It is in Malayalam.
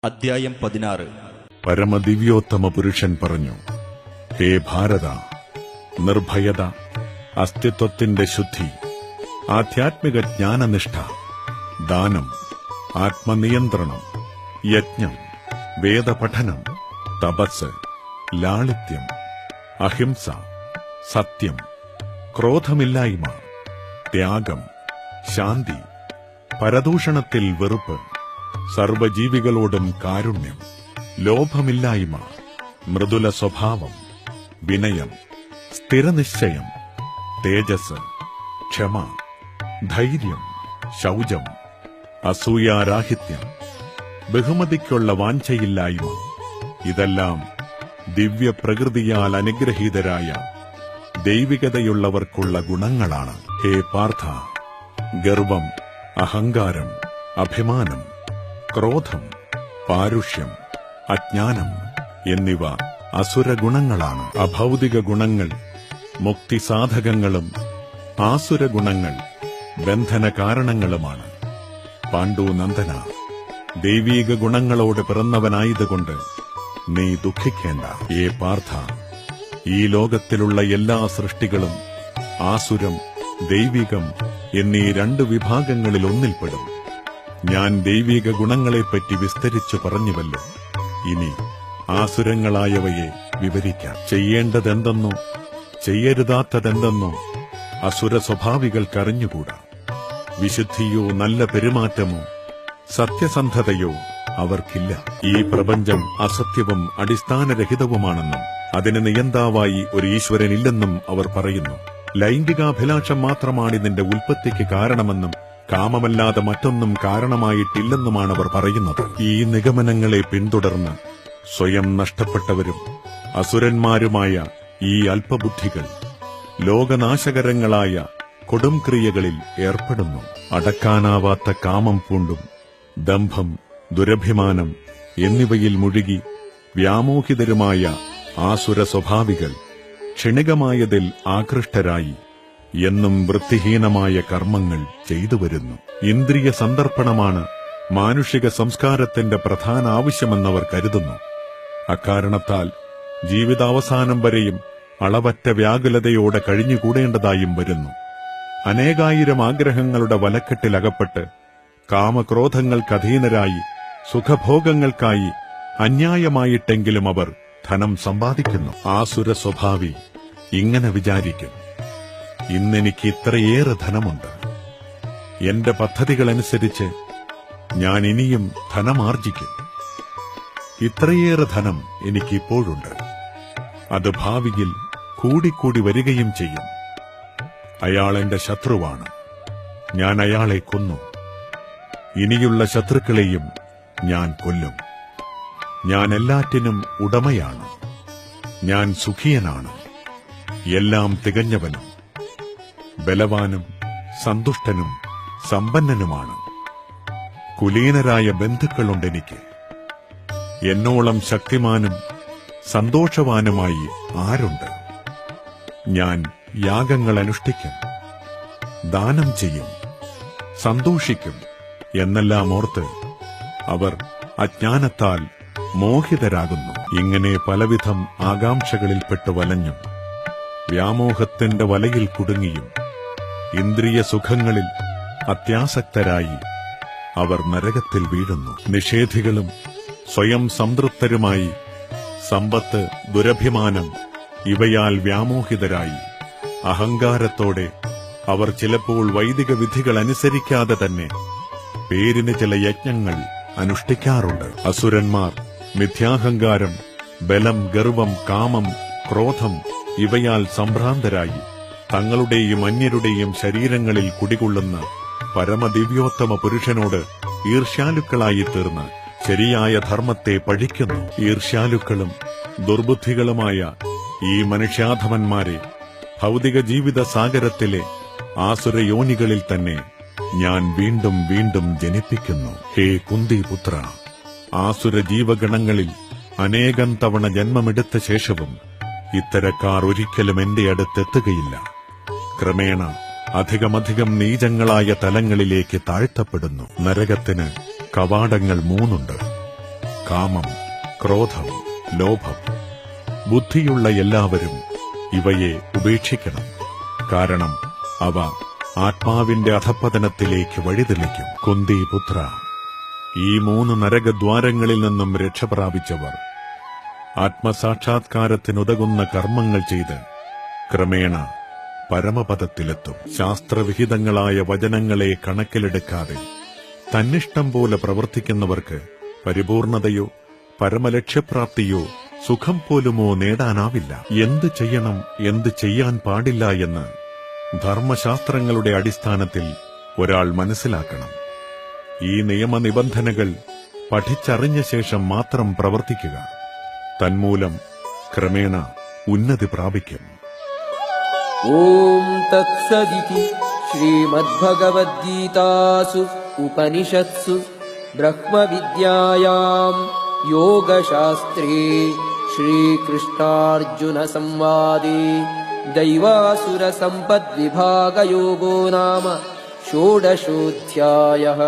അധ്യായം 16. പരമദിവ്യോത്തമ പുരുഷൻ പറഞ്ഞു, ഹേ ഭാരത, നിർഭയത, അസ്തിത്വത്തിന്റെ ശുദ്ധി, ആധ്യാത്മിക ജ്ഞാനനിഷ്ഠ, ദാനം, ആത്മനിയന്ത്രണം, യജ്ഞം, വേദപഠനം, തപസ്, ലാളിത്യം, അഹിംസ, സത്യം, ക്രോധമില്ലായ്മ, ത്യാഗം, ശാന്തി, പരദൂഷണത്തിൽ വെറുപ്പ്, സർവജീവികളോടും കാരുണ്യം, ലോഭമില്ലായ്മ, മൃദുല സ്വഭാവം, വിനയം, സ്ഥിരനിശ്ചയം, തേജസ്, ക്ഷമ, ധൈര്യം, ശൗചം, അസൂയാരാഹിത്യം, ബഹുമതിക്കുള്ള വാഞ്ചയില്ലായ്മ, ഇതെല്ലാം ദിവ്യപ്രകൃതിയാൽ അനുഗ്രഹീതരായ ദൈവികതയുള്ളവർക്കുള്ള ഗുണങ്ങളാണ്. ഹേ പാർത്ഥ, ഗർവം, അഹങ്കാരം, അഭിമാനം, ക്രോധം, പാരുഷ്യം, അജ്ഞാനം എന്നിവ അസുരഗുണങ്ങളാണ്. അഭൗതിക ഗുണങ്ങൾ മുക്തിസാധകങ്ങളും ആസുരഗുണങ്ങൾ ബന്ധന കാരണങ്ങളുമാണ്. പാണ്ഡുനന്ദന, ദൈവീക ഗുണങ്ങളോട് പിറന്നവനായതുകൊണ്ട് നീ ദുഃഖിക്കേണ്ട. ഏ പാർത്ഥ, ഈ ലോകത്തിലുള്ള എല്ലാ സൃഷ്ടികളും ആസുരം, ദൈവികം എന്നീ രണ്ട് വിഭാഗങ്ങളിൽ ഒന്നിൽപ്പെടും. ഞാൻ ദൈവിക ഗുണങ്ങളെപ്പറ്റി വിസ്തരിച്ചു പറഞ്ഞുവല്ലോ. ഇനി ആസുരങ്ങളായവയെ വിവരിക്കാം. ചെയ്യേണ്ടതെന്തെന്നോ ചെയ്യരുതാത്തതെന്തെന്നോ അസുര സ്വഭാവികൾക്കറിഞ്ഞുകൂടാ. വിശുദ്ധിയോ നല്ല പെരുമാറ്റമോ സത്യസന്ധതയോ അവർക്കില്ല. ഈ പ്രപഞ്ചം അസത്യവും അടിസ്ഥാനരഹിതവുമാണെന്നും അതിന് നിയന്താവായി ഒരു ഈശ്വരനില്ലെന്നും അവർ പറയുന്നു. ലൈംഗികാഭിലാഷം മാത്രമാണിതിന്റെ ഉൽപ്പത്തിക്ക് കാരണമെന്നും കാമമല്ലാതെ മറ്റൊന്നും കാരണമായിട്ടില്ലെന്നുമാണ് അവർ പറയുന്നത്. ഈ നിഗമനങ്ങളെ പിന്തുടർന്ന് സ്വയം നഷ്ടപ്പെട്ടവരും അസുരന്മാരുമായ ഈ അല്പബുദ്ധികൾ ലോകനാശകരങ്ങളായ കൊടുംക്രിയകളിൽ ഏർപ്പെടുന്നു. അടക്കാനാവാത്ത കാമം പൂണ്ടും ദംഭം, ദുരഭിമാനം എന്നിവയിൽ മുഴുകി വ്യാമോഹിതരുമായ ആസുര സ്വഭാവികൾ ക്ഷണികമായതിൽ ആകൃഷ്ടരായി എന്നും വൃത്തിഹീനമായ കർമ്മങ്ങൾ ചെയ്തുവരുന്നു. ഇന്ദ്രിയ സന്ദർപ്പണമാണ് മാനുഷിക സംസ്കാരത്തിന്റെ പ്രധാന ആവശ്യമെന്നവർ കരുതുന്നു. അക്കാരണത്താൽ ജീവിതാവസാനം വരെയും അളവറ്റ വ്യാകുലതയോടെ കഴിഞ്ഞുകൂടേണ്ടതായും വരുന്നു. അനേകായിരം ആഗ്രഹങ്ങളുടെ വലക്കെട്ടിലകപ്പെട്ട് കാമക്രോധങ്ങൾക്കധീനരായി സുഖഭോഗങ്ങൾക്കായി അന്യായമായിട്ടെങ്കിലും അവർ ധനം സമ്പാദിക്കുന്നു. ആസുര സ്വഭാവി ഇങ്ങനെ വിചാരിക്കും, ഇന്നെനിക്ക് ഇത്രയേറെ ധനമുണ്ട്, എന്റെ പദ്ധതികളനുസരിച്ച് ഞാൻ ഇനിയും ധനമാർജിക്കും. ഇത്രയേറെ ധനം എനിക്കിപ്പോഴുണ്ട്, അത് ഭാവിയിൽ കൂടിക്കൂടി വരികയും ചെയ്യും. അയാൾ എന്റെ ശത്രുവാണ്, ഞാൻ അയാളെ കൊന്നു. ഇനിയുള്ള ശത്രുക്കളെയും ഞാൻ കൊല്ലും. ഞാൻ എല്ലാറ്റിനും ഉടമയാണ്, ഞാൻ സുഖിയനാണ്, എല്ലാം തികഞ്ഞവനും ബലവാനും സന്തുഷ്ടനും സമ്പന്നനുമാണ്. കുലീനരായ ബന്ധുക്കളുണ്ടെനിക്ക്. എന്നോളം ശക്തിമാനും സന്തോഷവാനുമായി ആരുണ്ട്? ഞാൻ യാഗങ്ങൾ അനുഷ്ഠിക്കും, ദാനം ചെയ്യും, സന്തോഷിക്കും എന്നെല്ലാം ഓർത്ത് അവർ അജ്ഞാനത്താൽ മോഹിതരാകുന്നു. ഇങ്ങനെ പലവിധം ആകാംക്ഷകളിൽപ്പെട്ട് വലഞ്ഞും വ്യാമോഹത്തിന്റെ വലയിൽ കുടുങ്ങിയും ഇന്ദ്രിയ സുഖങ്ങളിൽ അത്യാസക്തരായി അവർ നരകത്തിൽ വീഴുന്നു. നിഷേധികളും സ്വയം സംതൃപ്തരുമായി സമ്പത്ത്, ദുരഭിമാനം ഇവയാൽ വ്യാമോഹിതരായി അഹങ്കാരത്തോടെ അവർ ചിലപ്പോൾ വൈദിക വിധികൾ അനുസരിക്കാതെ തന്നെ പേരിന് ചില യജ്ഞങ്ങൾ അനുഷ്ഠിക്കാറുണ്ട്. അസുരന്മാർ മിഥ്യാഹങ്കാരം, ബലം, ഗർവം, കാമം, ക്രോധം ഇവയാൽ സംഭ്രാന്തരായി തങ്ങളുടെയും അന്യരുടെയും ശരീരങ്ങളിൽ കുടികൊള്ളുന്ന പരമദിവ്യോത്തമ പുരുഷനോട് ഈർഷ്യാലുക്കളായി തീർന്ന് ശരിയായ ധർമ്മത്തെ പഴിക്കുന്നു. ഈർഷ്യാലുക്കളും ദുർബുദ്ധികളുമായ ഈ മനുഷ്യാധമന്മാരെ ഭൗതിക ജീവിത സാഗരത്തിലെ ആസുരയോനികളിൽ തന്നെ ഞാൻ വീണ്ടും വീണ്ടും ജനിപ്പിക്കുന്നു. ഹേ കുന്തിപുത്ര, ആസുര ജീവഗണങ്ങളിൽ അനേകം തവണ ജന്മമെടുത്ത ശേഷവും ഇത്തരക്കാർ ഒരിക്കലും എന്റെ അടുത്തെത്തുകയില്ല. ക്രമേണ അധികമധികം നീചങ്ങളായ തലങ്ങളിലേക്ക് താഴ്ത്തപ്പെടുന്നു. നരകത്തിന് കവാടങ്ങൾ 3 ഉണ്ട്. കാമം, ക്രോധം, ലോഭം. ബുദ്ധിയുള്ള എല്ലാവരും ഇവയെ ഉപേക്ഷിക്കണം. കാരണം അവ ആത്മാവിന്റെ അധപ്പതനത്തിലേക്ക് വഴിതെളിക്കും. കുന്തിപുത്ര, ഈ 3 നരകദ്വാരങ്ങളിൽ നിന്നും രക്ഷപ്രാപിച്ചവർ ആത്മസാക്ഷാത്കാരത്തിനുതകുന്ന കർമ്മങ്ങൾ ചെയ്ത് ക്രമേണ പരമപദത്തിലെത്തും. ശാസ്ത്രവിഹിതങ്ങളായ വചനങ്ങളെ കണക്കിലെടുക്കാതെ തന്നിഷ്ടം പോലെ പ്രവർത്തിക്കുന്നവർക്ക് പരിപൂർണതയോ പരമലക്ഷ്യപ്രാപ്തിയോ സുഖം പോലുമോ നേടാനാവില്ല. എന്ത് ചെയ്യണം, എന്ത് ചെയ്യാൻ പാടില്ല എന്ന് ധർമ്മശാസ്ത്രങ്ങളുടെ അടിസ്ഥാനത്തിൽ ഒരാൾ മനസ്സിലാക്കണം. ഈ നിയമനിബന്ധനകൾ പഠിച്ചറിഞ്ഞ ശേഷം മാത്രം പ്രവർത്തിക്കുക. തന്മൂലം ക്രമേണ ഉന്നതി പ്രാപിക്കും. ഓം തത്സദിതി ശ്രീമദ്ഭഗവദ്ഗീതാസു ഉപനിഷത്സു ബ്രഹ്മവിദ്യായാം യോഗശാസ്ത്രേ ശ്രീകൃഷ്ണാർജുന സംവാദേ ദൈവാസുര സമ്പദ്വിഭാഗയോഗോ നാമ ഷോഡശോऽധ്യായഃ.